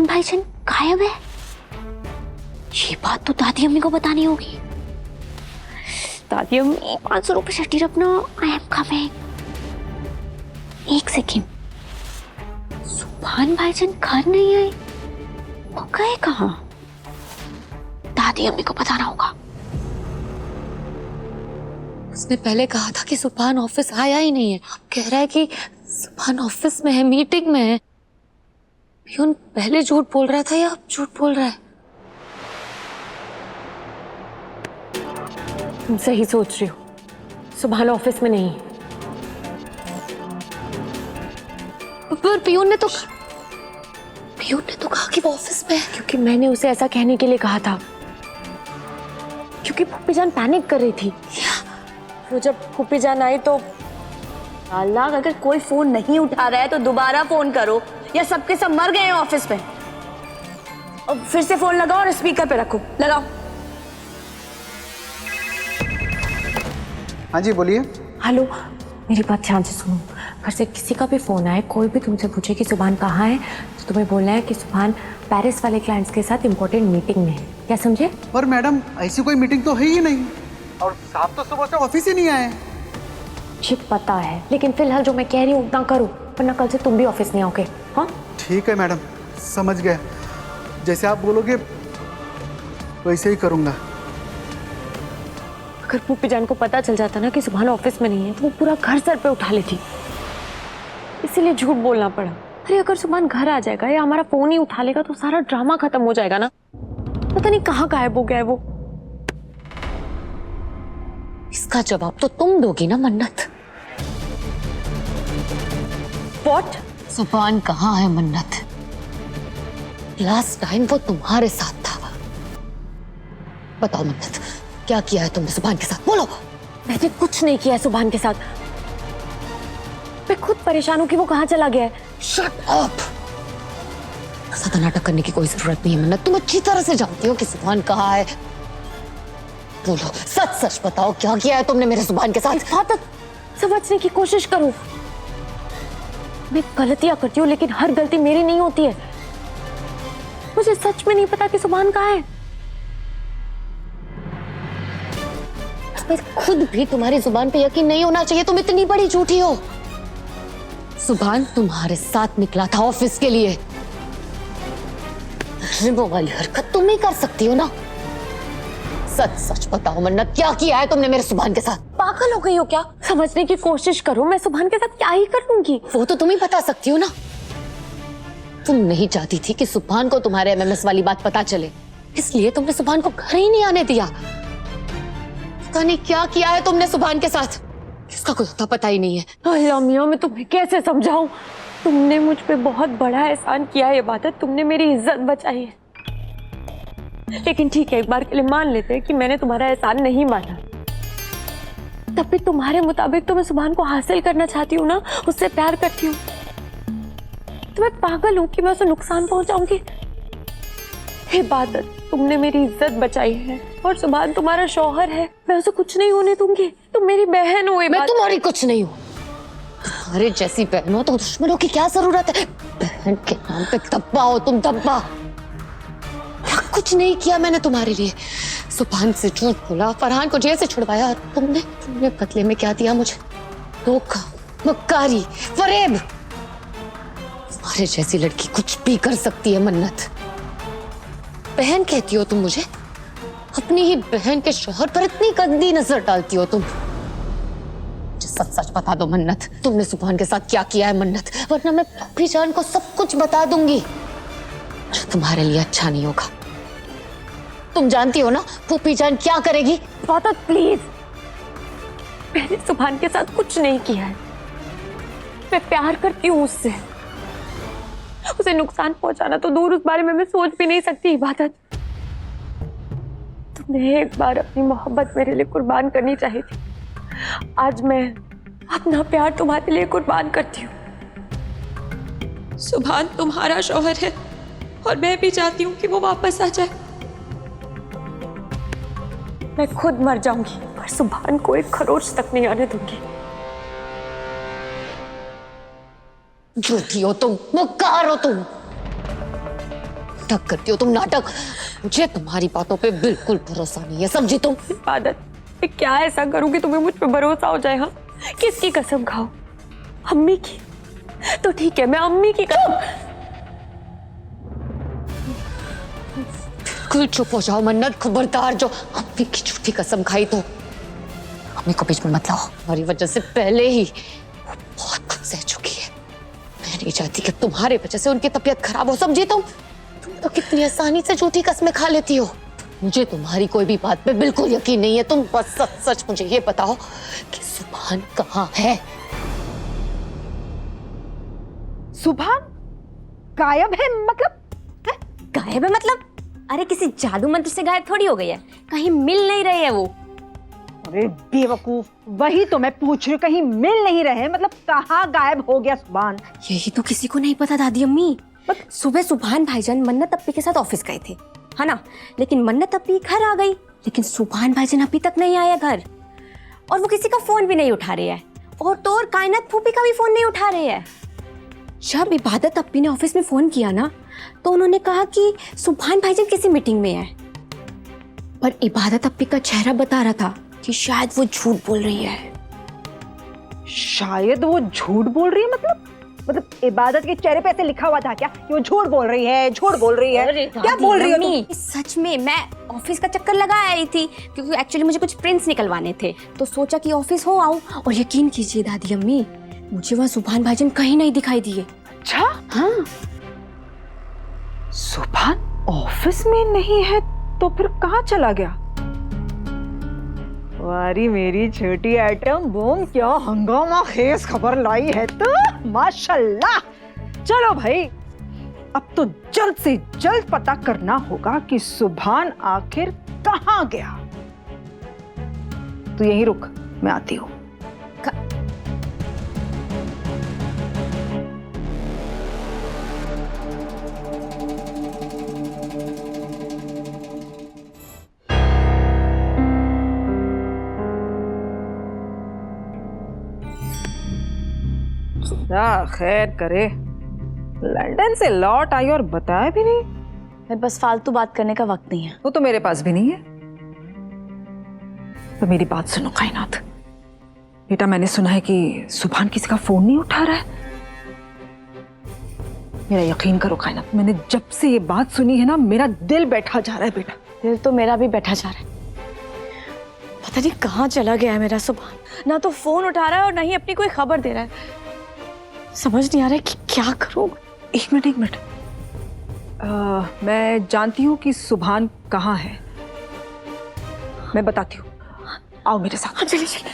भाईजान गायब है। ये बात तो दादी अम्मी को बतानी होगी। दादी अम्मी 500 रुपए छठी रखना। I am coming. एक सेकेंड, सुभान भाईजान घर नहीं आए, वो गए कहाँ? दादी अम्मी को बताना होगा। उसने पहले कहा था कि सुभान ऑफिस आया ही नहीं है, अब कह रहा है कि सुभान ऑफिस में है, मीटिंग में है। पियून पहले झूठ बोल रहा था या अब झूठ बोल रहा है? तुम सही सोच रही हो, सुभान ऑफिस में नहीं है। पर पियून ने तो कहा कि वो ऑफिस में है। क्योंकि मैंने उसे ऐसा कहने के लिए कहा था, क्योंकि फूफी जान पैनिक कर रही थी। वो जब फूफी जान आई तो अल्लाह, अगर कोई फोन नहीं उठा रहा है तो दोबारा फोन करो, या सबके सब मर गए हैं ऑफिस में। और फिर से फोन लगाओ और स्पीकर पे रखो। लगाओ। हाँ जी बोलिए। हेलो, मेरी बात ध्यान से सुनो। घर से किसी का भी फोन आए, कोई भी तुमसे पूछे कि सुभान कहाँ है, तो तुम्हें बोलना है कि सुभान पेरिस वाले क्लाइंट्स के साथ इंपॉर्टेंट मीटिंग में है। क्या समझे? पर मैडम ऐसी कोई मीटिंग तो है ही नहीं, और साहब तो सुबह से ऑफिस ही नहीं आए। मुझे पता है, लेकिन फिलहाल जो मैं कह रही हूँ उतना करो, वरना कल से तुम भी ऑफिस नहीं आओगे। हाँ ठीक है मैडम, समझ गए। जैसे आप बोलोगे वैसे ही करूँगा। अगर फूफी जान को पता चल जाता ना कि सुभान ऑफिस में नहीं है, तो वो पूरा घर सर पे उठा लेती। इसीलिए झूठ बोलना पड़ा। अरे अगर सुभान घर आ जाएगा या हमारा फोन ही उठा लेगा तो सारा ड्रामा खत्म हो जाएगा ना। पता नहीं कहाँ गायब हो गया है वो। इसका जवाब तो तुम दोगी ना मन्नत। What? सुभान कहाँ है मन्नत? लास्ट टाइम वो तुम्हारे साथ था। बताओ मन्नत, क्या किया है तुमने सुभान के साथ? बोलो। मैंने कुछ नहीं किया है सुभान के साथ। मैं खुद परेशान हूँ कि वो कहाँ चला गया है। Shut up. ज्यादा नाटक करने की कोई जरूरत नहीं है मन्नत, तुम अच्छी तरह से जानती हो कि सुभान कहाँ है। बोलो, सच सच बताओ, क्या किया है तुमने मेरे सुभान के साथ? बात समझने की कोशिश करो। मैं गलतियां करती हूँ, लेकिन हर गलती मेरी नहीं होती है। मुझे सच में नहीं पता कि सुभान कहाँ है। खुद भी तुम्हारी जुबान पे यकीन नहीं होना चाहिए, तुम इतनी बड़ी झूठी हो। सुभान तुम्हारे साथ निकला था ऑफिस के लिए। वो वाली हरकत तुम नहीं कर सकती हो ना। सच सच बताओ मन्नत, क्या किया है तुमने मेरे सुभान के साथ? पागल हो गई हो क्या? समझने की कोशिश करो। मैं सुभान के साथ क्या ही कर लूंगी? वो तो तुम ही बता सकती हो ना। तुम नहीं चाहती थी कि सुभान को तुम्हारे एमएमएस वाली बात पता चले, इसलिए तुमने सुभान को घर ही नहीं आने दिया। पता नहीं क्या किया है तुमने सुभान के साथ, इसका कोई तो पता ही नहीं है। अल्लाह मियां, मैं तुम्हें कैसे समझाऊं? तुमने मुझ पे बहुत बड़ा एहसान किया है इबादत। तुमने मेरी इज्जत बचाई है। लेकिन ठीक है, एक बार के लिए मान लेते हैं कि मैंने तुम्हारा एहसान नहीं माना। तब भी तुम्हारे मुताबिक तो मैं सुभान को हासिल करना चाहती हूँ ना, उससे प्यार करती हूँ। तो मैं पागल हूँ कि मैं उसे नुकसान पहुंचाऊंगी? इबादत, तुमने मेरी इज्जत बचाई है और सुभान तुम्हारा शौहर है। मैं उसे कुछ नहीं होने दूंगी। तुम मेरी बहन हो इबादत। मैं तुम्हारी कुछ नहीं हूँ। तुम्हारे जैसी बहन हो तो दुश्मनों की क्या जरूरत है? बहन के नाम पे दब्बा हो तुम, दब्बा। कुछ नहीं किया मैंने तुम्हारे लिए। सुभान से झूठ बोला, फरहान को जेल से छुड़वाया, और तुमने बदले में क्या दिया मुझे? धोखा, मक्कारी, फरेब। तुम्हारे जैसी लड़की कुछ भी कर सकती है मन्नत। बहन कहती हो तुम मुझे? अपनी ही बहन के शौहर पर इतनी गंदी नजर डालती हो तुम। सच सच बता दो मन्नत, तुमने सुभान के साथ क्या किया है मन्नत, वरना मैं फूफी जान को सब कुछ बता दूंगी, जो तुम्हारे लिए अच्छा नहीं होगा। तुम जानती हो ना फूफी जान क्या करेगी? इबादत प्लीज, मैंने सुभान के साथ कुछ नहीं किया है। मैं प्यार करती हूँ उससे। उसे नुकसान पहुंचाना तो दूर, उस बारे में मैं सोच भी नहीं सकती। इबादत, तुम्हें एक बार अपनी मोहब्बत मेरे लिए कुर्बान करनी चाहिए थी। आज मैं अपना प्यार तुम्हारे लिए कुर्बान करती हूँ। सुभान तुम्हारा शौहर है और मैं भी चाहती हूँ कि वो वापस आ जाए। मैं खुद मर जाऊंगी, पर सुभान को एक खरोच तक नहीं आने दूंगी। झूठी हो तुम, मुक्कार हो तुम। नाटक करती हो तुम, नाटक। मुझे तुम्हारी बातों पे बिल्कुल भरोसा नहीं है, समझी तुम? इबादत, मैं क्या ऐसा करूं कि तुम्हें मुझ पे भरोसा हो जाए? हाँ, किसकी कसम खाओ? अम्मी की? तो ठीक है, मैं अम्मी की कसम। बिल्कुल चुप हो जाओ मन्नत, खबरदार। जो अम्मी की झूठी कसम खाई तो अम्मी को बीच में मत लाओ। हमारी वजह से पहले ही वो बहुत कुछ सह चुकी है। मैं नहीं चाहती कि तुम्हारे वजह से उनकी तबीयत खराब हो, समझी तुम? तुम तो कितनी आसानी से झूठी कस्में खा लेती हो। मुझे तुम्हारी कोई भी बात पे बिल्कुल यकीन नहीं है। तुम बस सच सच मुझे ये बताओ कि सुभान कहाँ है? सुभान गायब है? मतलब गायब है मतलब? अरे किसी जादू मंत्र से गायब थोड़ी हो गई है, कहीं मिल नहीं रही है वो। अरे बेवकूफ, वही तो मैं पूछ रही हूँ, कहीं मिल नहीं रहे, मतलब कहाँ गायब हो गया सुभान? यही तो किसी को नहीं पता दादी अम्मी। सुबह सुभान भाईजान मन्नत अप्पी के साथ ऑफिस गए थे, है ना? लेकिन मन्नत अप्पी घर आ गई, लेकिन सुभान भाईजान अभी तक नहीं आया घर, और वो किसी का फोन भी नहीं उठा रहे हैं, और तो और कायनात फूफी का भी फोन नहीं उठा रहे हैं। जब इबादत अप्पी ने ऑफिस में फोन किया ना, तो उन्होंने कहा कि सुभान भाईजान किसी मीटिंग में है, पर इबादत अप्पी का चेहरा बता रहा था कि शायद वो झूठ बोल रही है। शायद वो झूठ बोल रही है? मतलब इबादत के चेहरे पे ऐसे लिखा हुआ था क्या कि वो झूठ बोल रही है, झूठ बोल रही है? क्या बोल रही हो तुम? सच में मैं ऑफिस का चक्कर लगा आई थी, क्योंकि एक्चुअली मुझे कुछ प्रिंट्स निकलवाने थे, तो सोचा कि ऑफिस हो आऊं, और यकीन कीजिए दादी अम्मी, मुझे वहाँ सुभान भाईजान कहीं नहीं दिखाई दिए। अच्छा, हाँ, सुभान ऑफिस में नहीं है तो फिर कहाँ चला गया? वारी मेरी छोटी आइटम बूम, क्या हंगामा खेज खबर लाई है तो, माशाल्लाह। चलो भाई, अब तो जल्द से जल्द पता करना होगा कि सुभान आखिर कहाँ गया। तू यहीं रुक, मैं आती हूँ। खैर करे, लंदन से लौट आई और बताया भी नहीं। मेरे पास फालतू बात करने का वक्त नहीं है। वो तो मेरे पास भी नहीं है। तो मेरी बात सुनो कायनात बेटा, मैंने सुना है कि सुभान किसी का फोन नहीं उठा रहा है। मेरा यकीन करो कायनात, मैंने जब से ये बात सुनी है ना, मेरा दिल बैठा जा रहा है बेटा। दिल तो मेरा भी बैठा जा रहा है। पता नहीं कहाँ चला गया है मेरा सुभान, ना तो फोन उठा रहा है और ना ही अपनी कोई खबर दे रहा है। समझ नहीं आ रहा है कि क्या करूं। एक मिनट, मैं जानती हूँ कि सुभान कहाँ है, मैं बताती हूँ, आओ मेरे साथ। चलिए चलिए।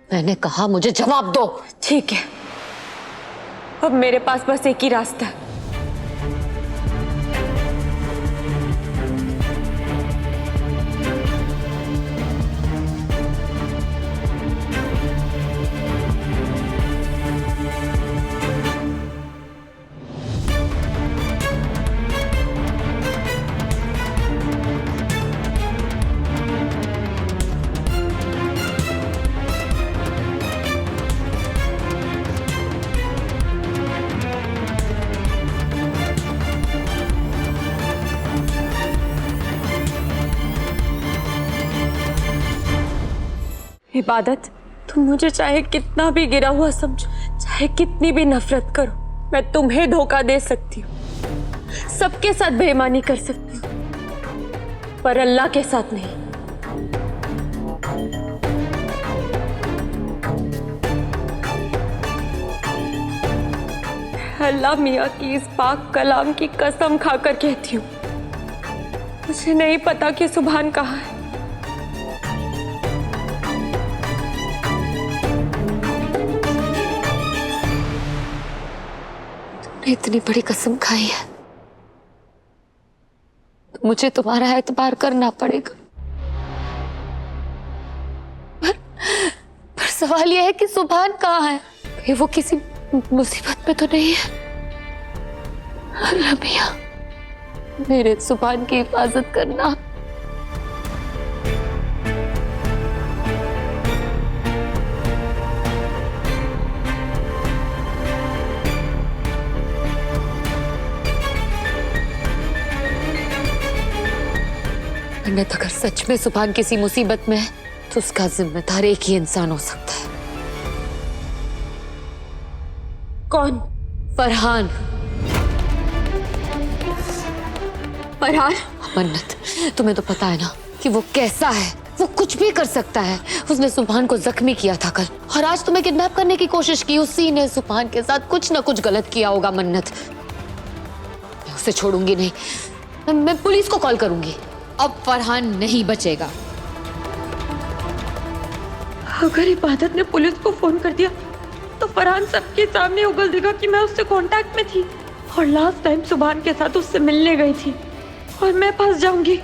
मैंने कहा मुझे जवाब दो। ठीक है, अब मेरे पास बस एक ही रास्ता है। इबादत, तुम मुझे चाहे कितना भी गिरा हुआ समझो, चाहे कितनी भी नफरत करो, मैं तुम्हें धोखा दे सकती हूँ, सबके साथ बेईमानी कर सकती हूँ, पर अल्लाह के साथ नहीं। अल्लाह मियाँ की इस पाक कलाम की कसम खाकर कहती हूँ, मुझे नहीं पता कि सुभान कहाँ है। इतनी बड़ी कसम खाई है तो मुझे तुम्हारा एतबार करना पड़ेगा। पर सवाल यह है कि सुभान कहाँ है? ये वो किसी मुसीबत में तो नहीं है? अल्लाह मियां, मेरे सुभान की हिफाजत करना। मन्नत, अगर सच में सुभान किसी मुसीबत में है तो उसका जिम्मेदार एक ही इंसान हो सकता है। कौन? फरहान। फरहान? मन्नत, तुम्हें तो पता है ना कि वो कैसा है, वो कुछ भी कर सकता है। उसने सुभान को जख्मी किया था कल, और आज तुम्हें किडनैप करने की कोशिश की। उसी ने सुभान के साथ कुछ ना कुछ गलत किया होगा मन्नत। मैं उसे छोड़ूंगी नहीं, मैं पुलिस को कॉल करूंगी। अब फरहान नहीं बचेगा। अगर इबादत ने पुलिस को फोन कर दिया तो फरहान सबके सामने उगल देगा कि मैं उससे कांटेक्ट में थी और लास्ट टाइम सुभान के साथ उससे मिलने गई थी, और मैं फंस जाऊंगी।